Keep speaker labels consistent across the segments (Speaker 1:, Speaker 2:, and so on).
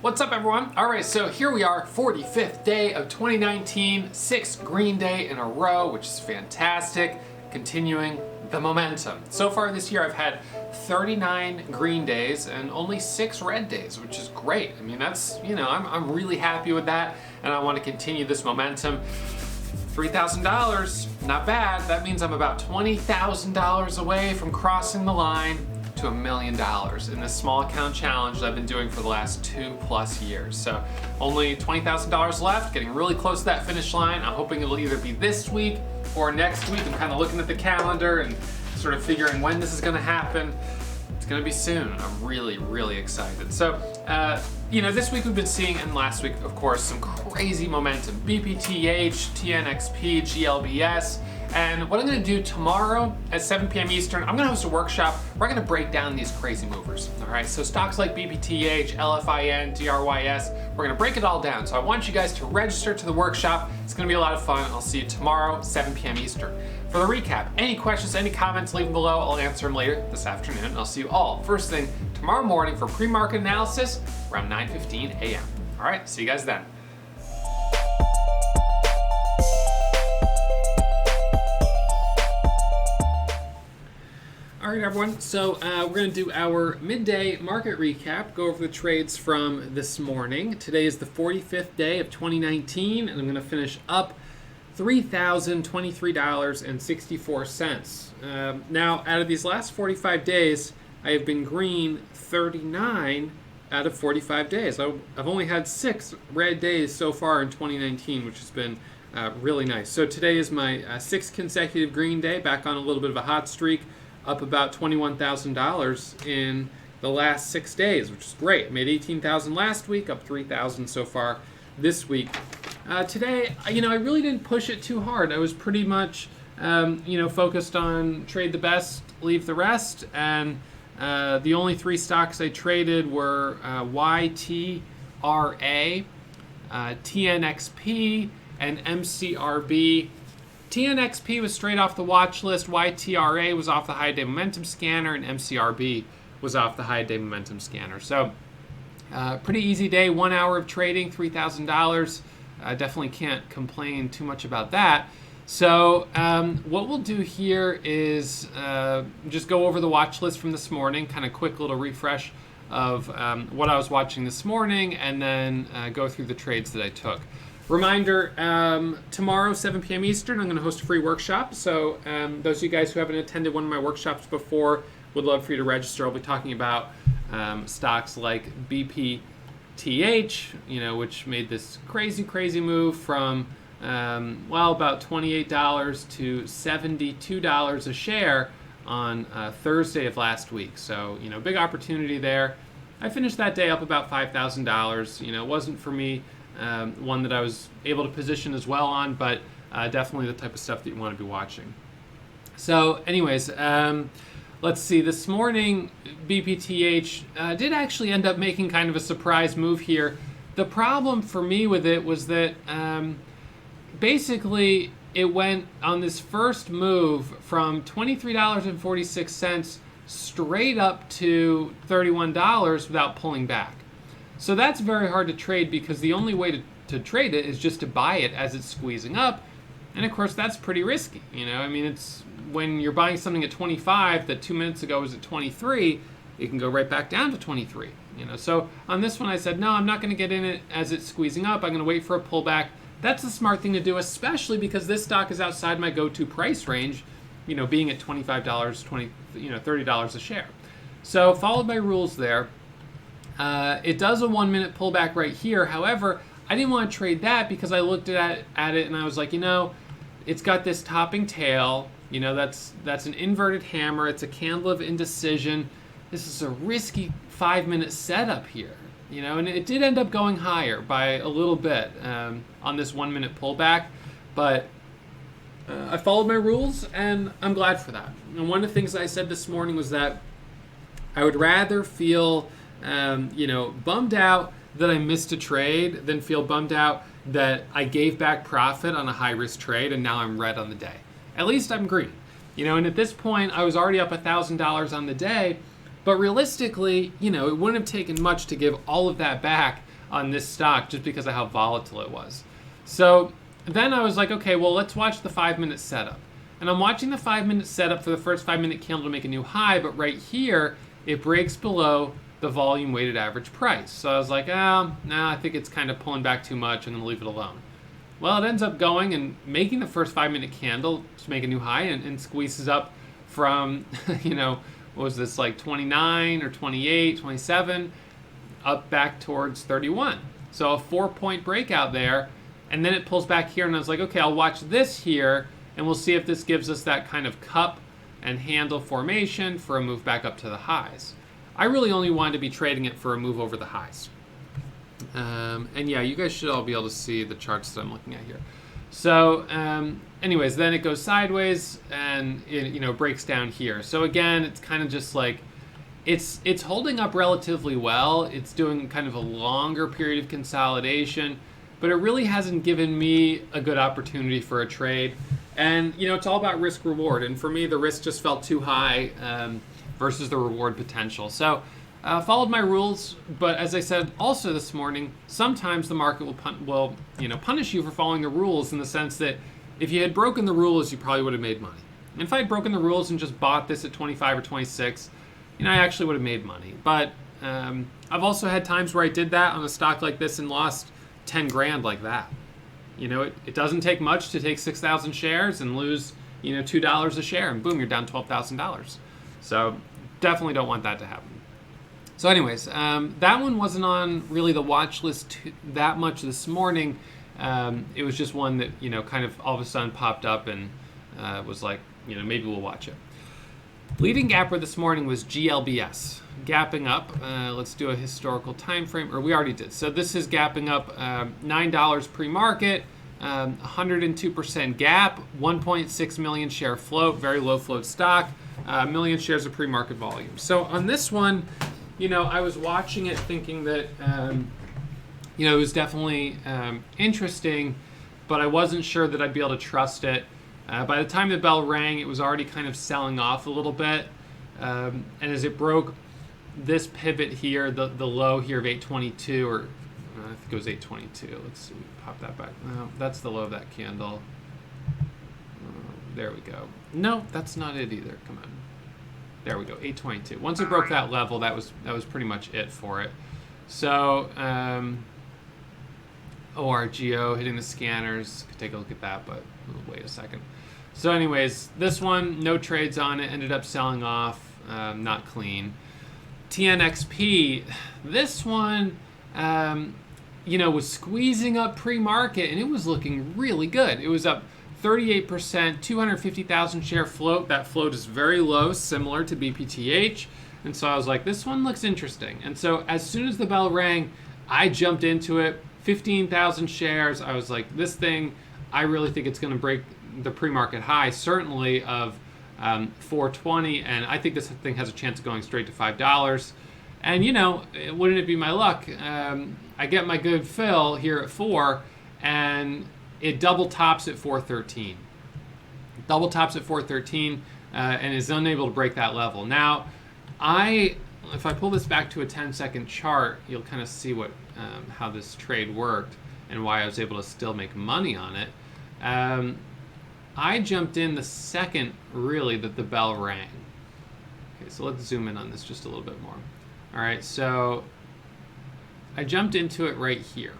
Speaker 1: What's up, everyone? All right, so here we are, 45th day of 2019, 6th green day in a row, which is fantastic, continuing the momentum. So far this year, I've had 39 green days and only 6 red days, which is great. I mean, that's, I'm really happy with that, and I want to continue this momentum. $3,000, not bad. That means I'm about $20,000 away from crossing the line to $1 million in this small account challenge that I've been doing for the last 2+ years. So only $20,000 left, getting really close to that finish line. I'm hoping it'll either be this week or next week. I'm kind of looking at the calendar and sort of figuring when this is going to happen. It's going to be soon. I'm really, really excited. So, this week we've been seeing, and last week, of course, some crazy momentum. BPTH, TNXP, GLBS. And what I'm going to do tomorrow at 7 p.m. Eastern, I'm going to host a workshop where I'm going to break down these crazy movers. All right, so stocks like BPTH, LFIN, DRYS, we're going to break it all down. So I want you guys to register to the workshop. It's going to be a lot of fun. I'll see you tomorrow, 7 p.m. Eastern. For the recap, any questions, any comments, leave them below. I'll answer them later this afternoon. And I'll see you all first thing tomorrow morning for pre-market analysis around 9:15 a.m. All right, see you guys then. All right, everyone, so we're going to do our midday market recap, go over the trades from this morning. Today is the 45th day of 2019, and I'm going to finish up $3,023.64. Now, out of these last 45 days, I have been green 39 out of 45 days. I've only had 6 red days so far in 2019, which has been really nice. So today is my 6th consecutive green day, back on a little bit of a hot streak. Up about $21,000 in the last 6 days, which is great. I made $18,000 last week, up $3,000 so far this week. Today, I really didn't push it too hard. I was pretty much, focused on trade the best, leave the rest, and the only 3 stocks I traded were YTRA, TNXP, and MCRB. TNXP was straight off the watch list, YTRA was off the high day momentum scanner, and MCRB was off the high day momentum scanner. So pretty easy day, 1 hour of trading, $3,000. I definitely can't complain too much about that. So what we'll do here is just go over the watch list from this morning, kind of quick little refresh of what I was watching this morning, and then go through the trades that I took. Reminder, tomorrow, 7 p.m. Eastern, I'm going to host a free workshop. So those of you guys who haven't attended one of my workshops before, would love for you to register. I'll be talking about stocks like BPTH, which made this crazy move from, about $28 to $72 a share on Thursday of last week. So, big opportunity there. I finished that day up about $5,000. It wasn't for me. One that I was able to position as well on, but definitely the type of stuff that you want to be watching. So anyways, let's see. This morning, BPTH did actually end up making kind of a surprise move here. The problem for me with it was that basically it went on this first move from $23.46 straight up to $31 without pulling back. So that's very hard to trade because the only way to trade it is just to buy it as it's squeezing up. And of course, that's pretty risky. It's when you're buying something at 25 that 2 minutes ago was at 23, it can go right back down to 23. So on this one, I said, no, I'm not going to get in it as it's squeezing up. I'm going to wait for a pullback. That's the smart thing to do, especially because this stock is outside my go-to price range, being at $25, $30 a share. So followed my rules there. It does a 1 minute pullback right here. However, I didn't want to trade that because I looked at it and I was like, it's got this topping tail. That's an inverted hammer. It's a candle of indecision. This is a risky 5 minute setup here. And it did end up going higher by a little bit on this 1 minute pullback, but I followed my rules and I'm glad for that. And one of the things I said this morning was that I would rather feel bummed out that I missed a trade than feel bummed out that I gave back profit on a high risk trade and now I'm red on the day. At least I'm green. And at this point I was already up $1,000 on the day, But realistically, you know, it wouldn't have taken much to give all of that back on this stock just because of how volatile it was. So then I was like, okay, well, let's watch the 5-minute setup. And I'm watching the 5-minute setup for the first 5-minute candle to make a new high, but right here, it breaks below the volume weighted average price. So I was like, oh, no, I think it's kind of pulling back too much. I'm going to leave it alone. Well, it ends up going and making the first 5-minute candle to make a new high and squeezes up from, you know, what was this, like 29 or 28, 27, up back towards 31. So a 4-point breakout there. And then it pulls back here, and I was like, okay, I'll watch this here, and we'll see if this gives us that kind of cup and handle formation for a move back up to the highs. I really only wanted to be trading it for a move over the highs. And yeah, you guys should all be able to see the charts that I'm looking at here. So anyways, then it goes sideways and it, you know, breaks down here. So again, it's kind of just like, it's holding up relatively well. It's doing kind of a longer period of consolidation, but it really hasn't given me a good opportunity for a trade. And you know, it's all about risk reward. And for me, the risk just felt too high versus the reward potential. So followed my rules, but as I said also this morning, sometimes the market will you know, punish you for following the rules, in the sense that if you had broken the rules, you probably would have made money. And if I had broken the rules and just bought this at 25 or 26, you know, I actually would have made money. But I've also had times where I did that on a stock like this and lost 10 grand like that. You know, it doesn't take much to take 6,000 shares and lose, you know, $2 a share, and boom, you're down $12,000. So definitely don't want that to happen. So anyways, that one wasn't on really the watch list that much this morning. It was just one that, you know, kind of all of a sudden popped up and was like, you know, maybe we'll watch it. Leading gapper this morning was GLBS. Gapping up, let's do a historical time frame, or we already did. So this is gapping up $9 pre-market, 102% gap, 1.6 million share float, very low float stock, million shares of pre-market volume. So on this one, you know, I was watching it thinking that, you know, it was definitely interesting, but I wasn't sure that I'd be able to trust it. By the time the bell rang, it was already kind of selling off a little bit. And as it broke this pivot here, the low here of 822, or I think it was 822. Let's see, pop that back. No, that's the low of that candle. There we go. No, that's not it either. Come on. There we go, 822. Once it broke that level, that was pretty much it for it. So ORGO hitting the scanners. Could take a look at that, but wait a second. So anyways, this one, no trades on it, ended up selling off, not clean. TNXP, this one, you know, was squeezing up pre-market, and it was looking really good. It was up 38%, 250,000 share float. That float is very low, similar to BPTH. And so I was like, this one looks interesting. And so as soon as the bell rang, I jumped into it, 15,000 shares. I was like, this thing, I really think it's going to break the pre-market high, certainly of 420. And I think this thing has a chance of going straight to $5. And, you know, wouldn't it be my luck? I get my good fill here at 4, and it double tops at 413. Double tops at 413 and is unable to break that level. Now, if I pull this back to a 10-second chart, you'll kind of see what how this trade worked and why I was able to still make money on it. I jumped in the second, really, that the bell rang. Okay, so let's zoom in on this just a little bit more. All right, so I jumped into it right here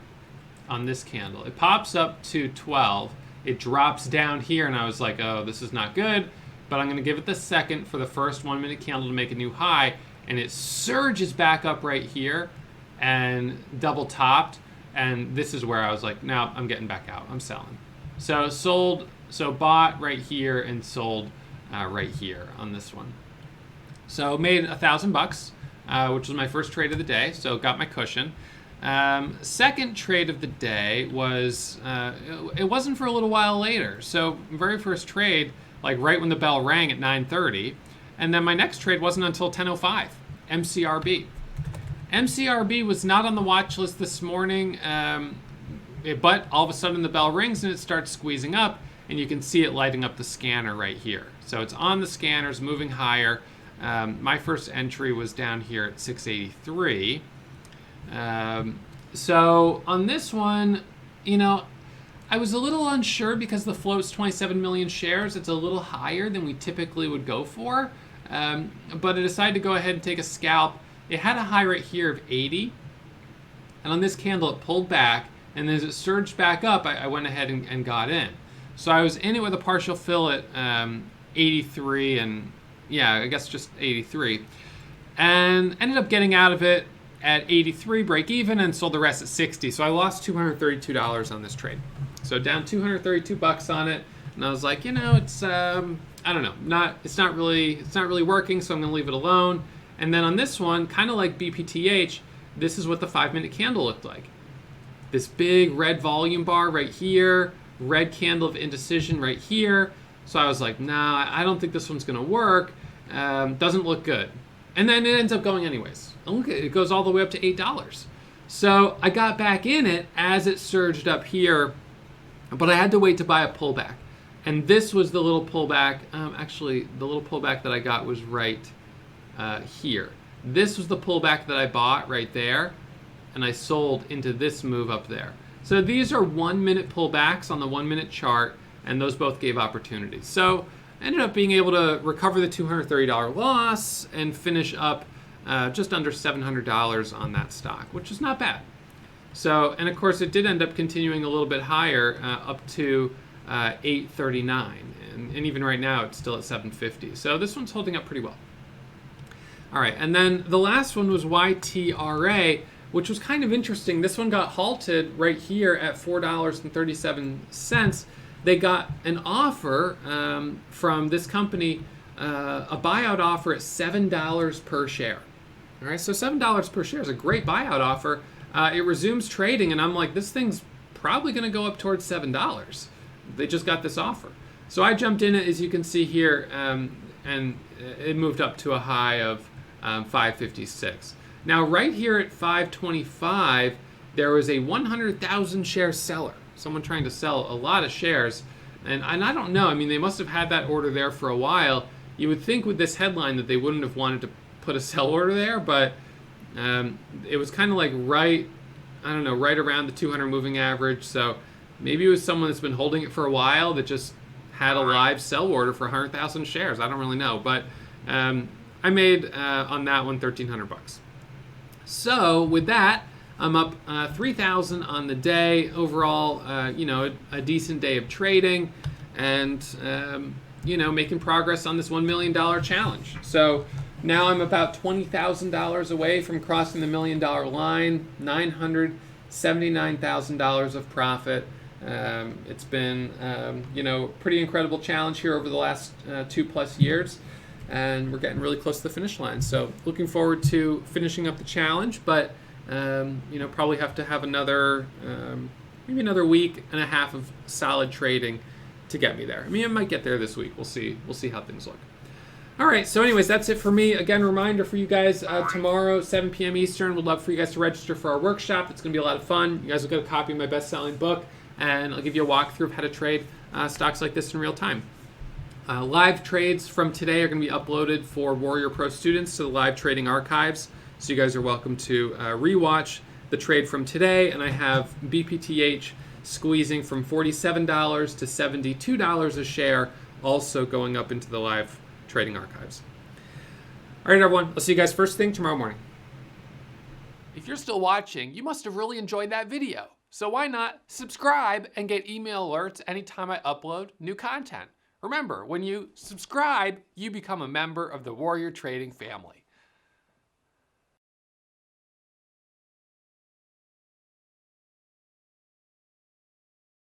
Speaker 1: on this candle. It pops up to 12. It drops down here, and I was like, oh, this is not good, but I'm going to give it the second for the first 1-minute candle to make a new high, and it surges back up right here and double topped, and this is where I was like, no, I'm getting back out. I'm selling. So sold, so bought right here and sold right here on this one. So made $1,000, which was my first trade of the day, so got my cushion. Second trade of the day was, it wasn't for a little while later. So very first trade, like right when the bell rang at 9:30. And then my next trade wasn't until 10:05, MCRB. MCRB was not on the watch list this morning, but all of a sudden the bell rings and it starts squeezing up, and you can see it lighting up the scanner right here. So it's on the scanners, moving higher. My first entry was down here at 683. So on this one, you know, I was a little unsure because the float's 27 million shares. It's a little higher than we typically would go for. But I decided to go ahead and take a scalp. It had a high right here of 80. And on this candle, it pulled back. And as it surged back up, I went ahead and got in. So I was in it with a partial fill at 83 and yeah, I guess just 83. And ended up getting out of it at 83, break even, and sold the rest at 60. So I lost $232 on this trade. So down 232 bucks on it. And I was like, you know, it's I don't know, it's not really working, so I'm gonna leave it alone. And then on this one, kind of like BPTH, this is what the 5-minute candle looked like. This big red volume bar right here, red candle of indecision right here. So I was like, nah, I don't think this one's gonna work. Doesn't look good. And then it ends up going anyways. And look, it goes all the way up to $8. So I got back in it as it surged up here, but I had to wait to buy a pullback. And this was the little pullback. Actually, the little pullback that I got was right here. This was the pullback that I bought right there, and I sold into this move up there. So these are 1-minute pullbacks on the 1-minute chart, and those both gave opportunities. So I ended up being able to recover the $230 loss and finish up just under $700 on that stock, which is not bad. So, and of course it did end up continuing a little bit higher up to 839, and even right now it's still at 750. So this one's holding up pretty well. All right, and then the last one was YTRA, which was kind of interesting. This one got halted right here at $4.37. They got an offer from this company, a buyout offer at $7 per share. All right, so $7 per share is a great buyout offer. It resumes trading, and I'm like, this thing's probably going to go up towards $7. They just got this offer. So I jumped in it, as you can see here, and it moved up to a high of 556. Now, right here at 525, there was a 100,000 share seller, someone trying to sell a lot of shares. And I don't know, I mean, they must have had that order there for a while. You would think with this headline that they wouldn't have wanted to put a sell order there, but it was kind of like right around the 200 moving average. So maybe it was someone that's been holding it for a while that just had a live sell order for 100,000 shares. I don't really know, but I made on that one $1,300. So with that, I'm up 3,000 on the day. Overall, a decent day of trading, and making progress on this $1 million challenge. So now I'm about $20,000 away from crossing the $1 million line. $979,000 of profit. It's been pretty incredible challenge here over the last 2+ years. And we're getting really close to the finish line. So looking forward to finishing up the challenge, but probably have to have maybe another week and a half of solid trading to get me there. I mean, I might get there this week. We'll see how things look. All right, so anyways, that's it for me. Again, reminder for you guys, tomorrow, 7 p.m. Eastern, we'd love for you guys to register for our workshop. It's gonna be a lot of fun. You guys will get a copy of my best-selling book, and I'll give you a walkthrough of how to trade stocks like this in real time. Live trades from today are going to be uploaded for Warrior Pro students to the live trading archives. So you guys are welcome to rewatch the trade from today. And I have BPTH squeezing from $47 to $72 a share, also going up into the live trading archives. All right, everyone. I'll see you guys first thing tomorrow morning.
Speaker 2: If you're still watching, you must have really enjoyed that video. So why not subscribe and get email alerts anytime I upload new content? Remember, when you subscribe, you become a member of the Warrior Trading family.